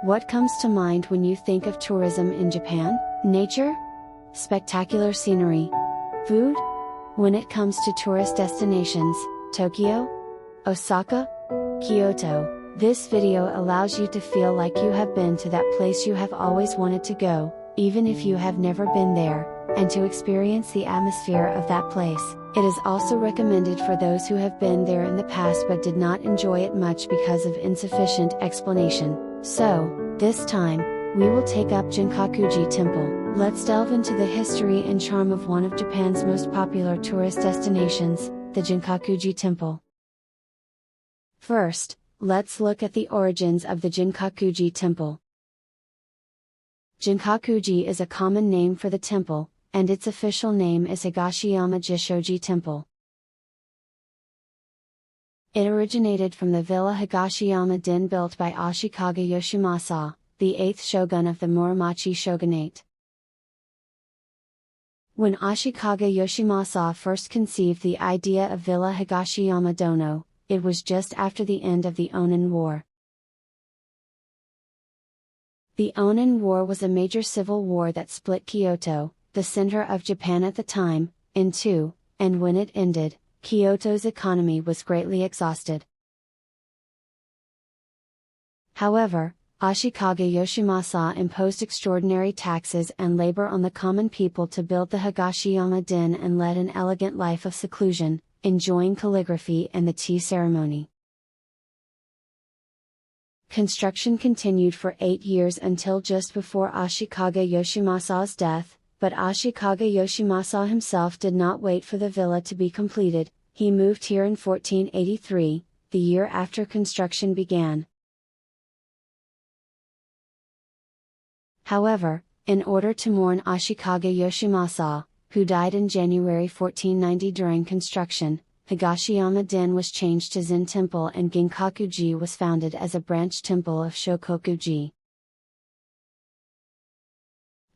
What comes to mind when you think of tourism in Japan? Nature? Spectacular scenery? Food? When it comes to tourist destinations, Tokyo? Osaka? Kyoto? This video allows you to feel like you have been to that place you have always wanted to go, even if you have never been there, and to experience the atmosphere of that place. It is also recommended for those who have been there in the past but did not enjoy it much because of insufficient explanation. So, this time, we will take up Ginkakuji Temple. Let's delve into the history and charm of one of Japan's most popular tourist destinations, the Ginkakuji Temple. First, let's look at the origins of the Ginkakuji Temple. Ginkakuji is a common name for the temple, and its official name is Higashiyama-jishoji Temple. It originated from the villa Higashiyama-den built by Ashikaga Yoshimasa, the 8th shogun of the Muromachi shogunate. When Ashikaga Yoshimasa first conceived the idea of Villa Higashiyama Dono, it was just after the end of the Onin War. The Onin War was a major civil war that split Kyoto, the center of Japan at the time, in two, and when it ended, Kyoto's economy was greatly exhausted. However, Ashikaga Yoshimasa imposed extraordinary taxes and labor on the common people to build the Higashiyama-den and led an elegant life of seclusion, enjoying calligraphy and the tea ceremony. Construction continued for 8 years until just before Ashikaga Yoshimasa's death, but Ashikaga Yoshimasa himself did not wait for the villa to be completed. He moved here in 1483, the year after construction began. However, in order to mourn Ashikaga Yoshimasa, who died in January 1490 during construction, Higashiyama-den was changed to Zen Temple and Ginkakuji was founded as a branch temple of Sakyo-ku.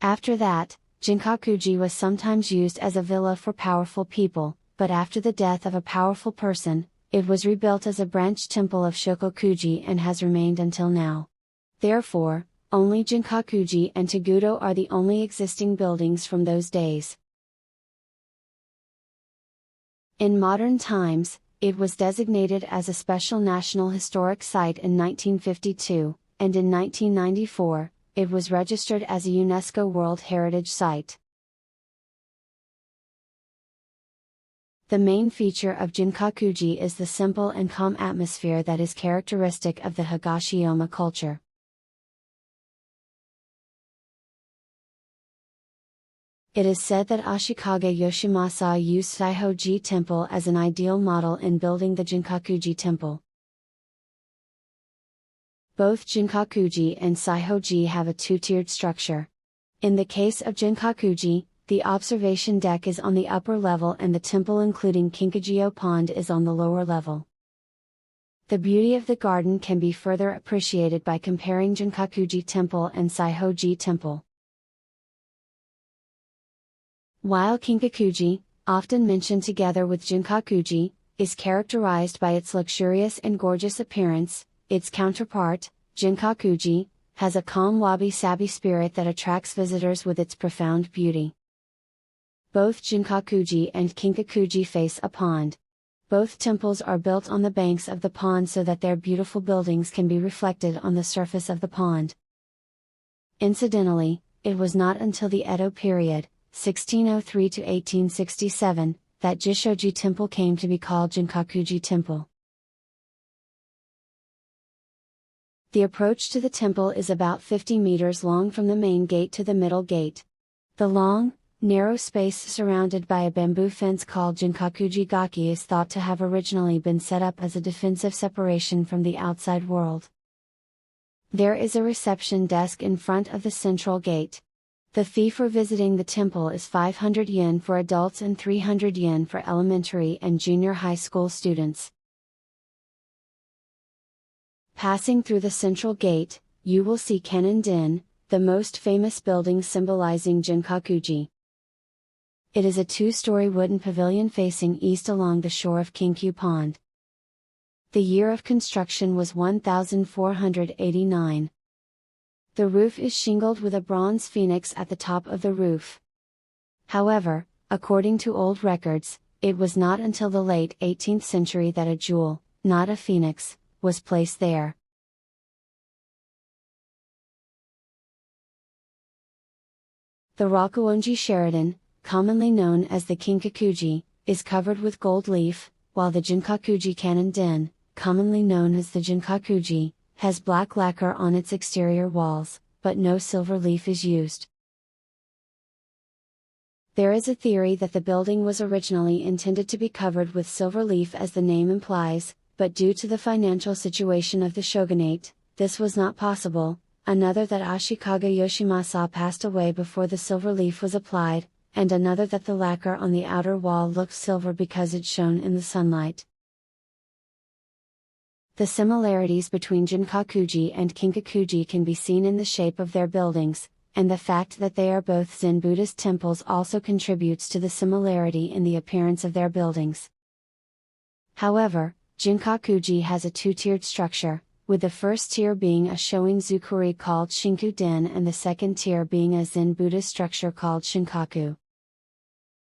After that, Ginkakuji was sometimes used as a villa for powerful people, but after the death of a powerful person, it was rebuilt as a branch temple of Shokokuji and has remained until now. Therefore, only Ginkakuji and Tagudo are the only existing buildings from those days. In modern times, it was designated as a special National Historic Site in 1952, and in 1994, it was registered as a UNESCO World Heritage Site. The main feature of Ginkakuji is the simple and calm atmosphere that is characteristic of the Higashiyama culture. It is said that Ashikaga Yoshimasa used Sakyo-ku Temple as an ideal model in building the Ginkakuji Temple. Both Ginkakuji and Sakyo-ku have a two-tiered structure. In the case of Ginkakuji, the observation deck is on the upper level and the temple including Ginkakuji-cho pond is on the lower level. The beauty of the garden can be further appreciated by comparing Ginkakuji Temple and Sakyo-ku Temple. While Ginkakuji, often mentioned together with Ginkakuji, is characterized by its luxurious and gorgeous appearance, its counterpart, Ginkakuji, has a calm wabi-sabi spirit that attracts visitors with its profound beauty. Both Ginkakuji and Ginkakuji face a pond. Both temples are built on the banks of the pond so that their beautiful buildings can be reflected on the surface of the pond. Incidentally, it was not until the Edo period, 1603 to 1867, that Jishoji Temple came to be called Ginkakuji Temple. The approach to the temple is about 50 meters long from the main gate to the middle gate. The long, narrow space surrounded by a bamboo fence called Ginkakuji Gaki is thought to have originally been set up as a defensive separation from the outside world. There is a reception desk in front of the central gate. The fee for visiting the temple is 500 yen for adults and 300 yen for elementary and junior high school students. Passing through the central gate, you will see Kennen-den, the most famous building symbolizing Ginkakuji. It is a two-story wooden pavilion facing east along the shore of Ginkakuji Pond. The year of construction was 1489. The roof is shingled with a bronze phoenix at the top of the roof. However, according to old records, it was not until the late 18th century that a jewel, not a phoenix, was placed there. The Rakuonji Sheridan, commonly known as the Ginkakuji, is covered with gold leaf, while the Ginkakuji Kannon Den, commonly known as the Ginkakuji, has black lacquer on its exterior walls, but no silver leaf is used. There is a theory that the building was originally intended to be covered with silver leaf as the name implies, but due to the financial situation of the shogunate, this was not possible. Another that Ashikaga Yoshimasa passed away before the silver leaf was applied, and another that the lacquer on the outer wall looked silver because it shone in the sunlight. The similarities between Ginkakuji and Ginkakuji can be seen in the shape of their buildings, and the fact that they are both Zen Buddhist temples also contributes to the similarity in the appearance of their buildings. However, Ginkakuji has a two-tiered structure, with the first tier being a Shoin-zukuri called Shinku-den and the second tier being a Zen Buddhist structure called Shinkaku.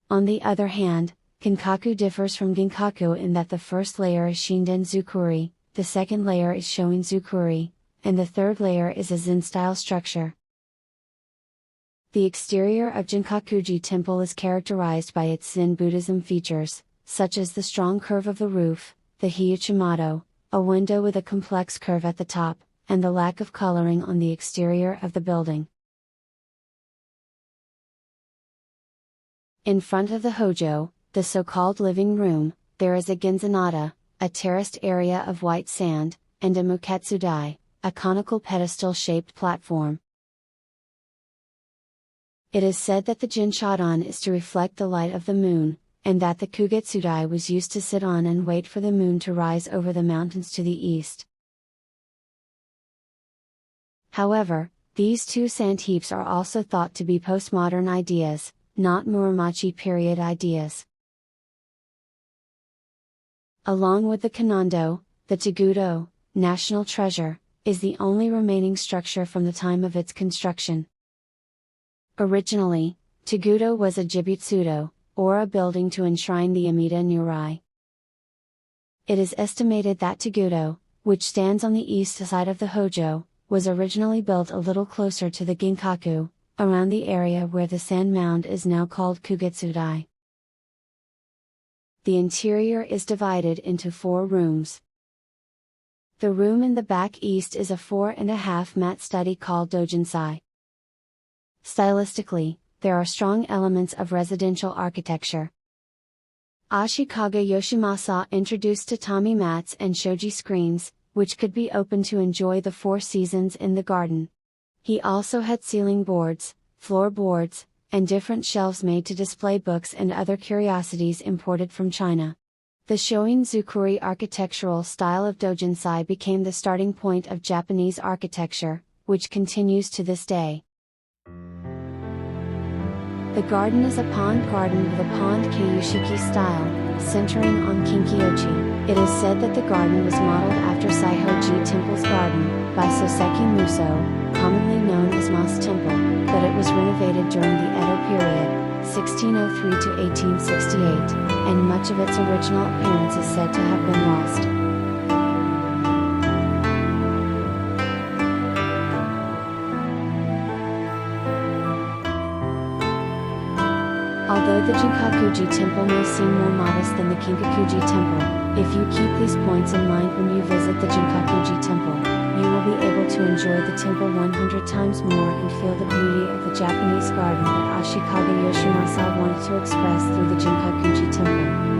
On the other hand, Ginkaku differs from Ginkaku in that the first layer is Shinden-zukuri, the second layer is Shoin-zukuri, and the third layer is a Zen-style structure. The exterior of Ginkakuji Temple is characterized by its Zen Buddhism features, such as the strong curve of the roof, the Hiyuchimato, a window with a complex curve at the top, and the lack of coloring on the exterior of the building. In front of the Hojo, the so-called living room, there is a Genzanada, a terraced area of white sand, and a Muketsudai, a conical pedestal-shaped platform. It is said that the Jinshadan is to reflect the light of the moon, and that the Kugetsudai was used to sit on and wait for the moon to rise over the mountains to the east. However, these two sand heaps are also thought to be postmodern ideas, not Muromachi period ideas. Along with the Kanando, the Tagudo, national treasure, is the only remaining structure from the time of its construction. Originally, Tagudo was a Jibutsudo, or a building to enshrine the Amida Nyorai. It is estimated that Tagudo, which stands on the east side of the Hojo, was originally built a little closer to the Ginkaku, around the area where the sand mound is now called Kugetsudai. The interior is divided into 4 rooms. The room in the back east is a 4.5 mat study called Dojinsai. Stylistically, there are strong elements of residential architecture. Ashikaga Yoshimasa introduced tatami mats and shoji screens, which could be opened to enjoy the 4 seasons in the garden. He also had ceiling boards, floorboards, and different shelves made to display books and other curiosities imported from China. The Shoin-zukuri architectural style of Dojinsai became the starting point of Japanese architecture, which continues to this day. The garden is a pond garden with a pond Kyoto-shi style, centering on Kinkyochi. It is said that the garden was modeled after Sakyo-ku Temple's garden, by Soseki Muso, commonly known as Mas Temple, but it was renovated during the Edo period, 1603 to 1868, and much of its original appearance is said to have been lost. Although the Ginkakuji Temple may seem more modest than the Ginkakuji Temple, if you keep these points in mind when you visit the Ginkakuji Temple, you will be able to enjoy the temple 100 times more and feel the beauty of the Japanese garden that Ashikaga Yoshimasa wanted to express through the Ginkakuji Temple.